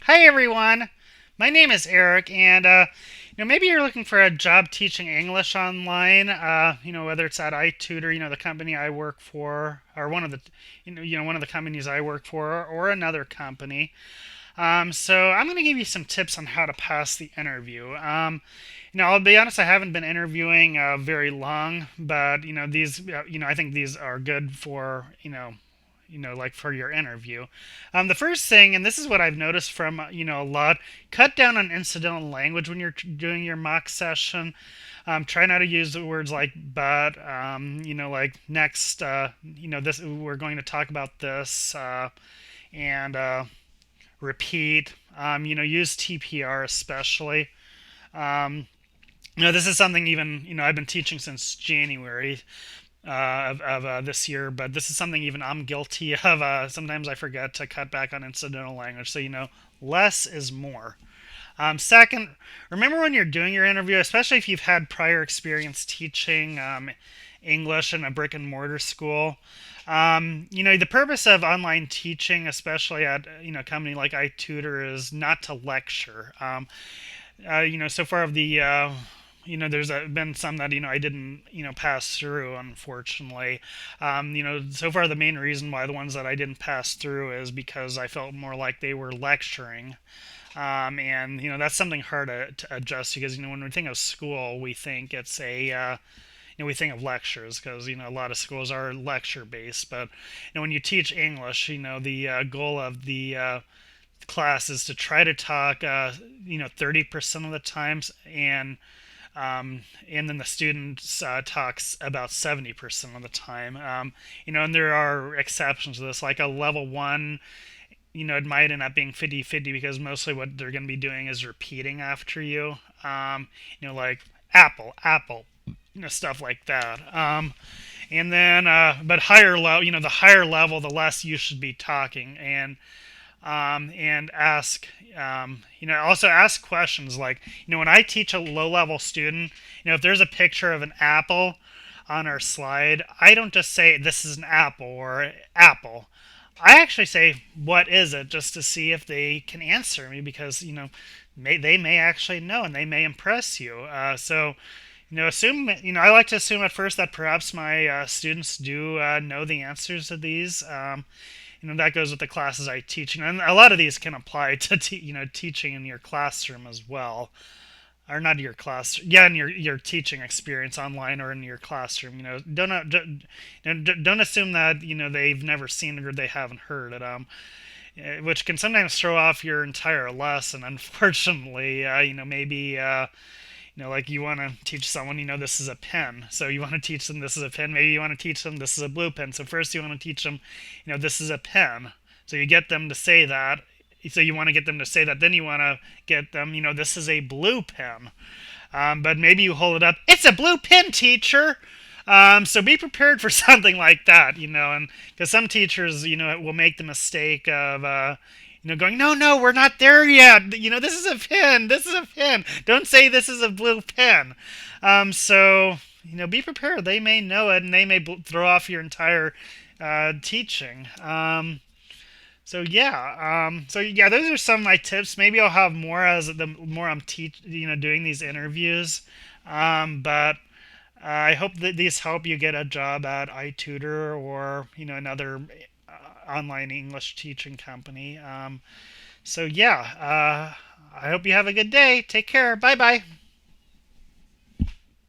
Hi everyone, my name is Eric, and maybe you're looking for a job teaching English online. Whether it's at iTutor, the company I work for, or one of the, one of the companies I work for, or another company. So I'm going to give you some tips on how to pass the interview. I'll be honest, I haven't been interviewing very long, but I think these are good for like for your interview. The first thing, and this is what I've noticed from a lot, cut down on incidental language when you're doing your mock session. Try not to use the words like but, like next, this we're going to talk about this, and repeat. Use TPR especially. Um, this is something even I've been teaching since January of this year, but this is something even I'm guilty of. Sometimes I forget to cut back on incidental language, so less is more. Second, remember when you're doing your interview, especially if you've had prior experience teaching English in a brick and mortar school. The purpose of online teaching, especially at a company like iTutor, is not to lecture. So far of the there's been some that I didn't pass through, unfortunately. So far the main reason why the ones that I didn't pass through is because I felt more like they were lecturing. And that's something hard to adjust, because when we think of school, we think it's a we think of lectures, because a lot of schools are lecture based. But when you teach English, the goal of the class is to try to talk 30% of the times, and then the student talks about 70% of the time. And there are exceptions to this, like a level one. It might end up being 50-50, because mostly what they're going to be doing is repeating after you. Like apple, apple, stuff like that. And then, but higher level, the higher level, the less you should be talking. And ask, also ask questions like, when I teach a low level student, if there's a picture of an apple on our slide, I don't just say this is an apple or apple. I actually say, what is it, just to see if they can answer me, because, they may actually know, and they may impress you. Assume, I like to assume at first that perhaps my students do know the answers to these. That goes with the classes I teach, and a lot of these can apply to teaching in your classroom as well, or not your class, yeah, in your teaching experience online or in your classroom. Don't assume that they've never seen it or they haven't heard it. Which can sometimes throw off your entire lesson. Unfortunately, maybe. Like you want to teach someone, this is a pen. So you want to teach them this is a pen. Maybe you want to teach them this is a blue pen. So first you want to teach them, this is a pen. So you get them to say that. So you want to get them to say that. Then you want to get them, this is a blue pen. But maybe you hold it up. It's a blue pen, teacher. So be prepared for something like that, and because some teachers, will make the mistake of, going, no, no, we're not there yet. This is a pen. This is a pen. Don't say this is a blue pen. So, be prepared. They may know it, and they may throw off your entire teaching. So yeah, those are some of my tips. Maybe I'll have more as the more I'm doing these interviews. But I hope that these help you get a job at iTutor or another online English teaching company. So yeah, I hope you have a good day. Take care. Bye bye.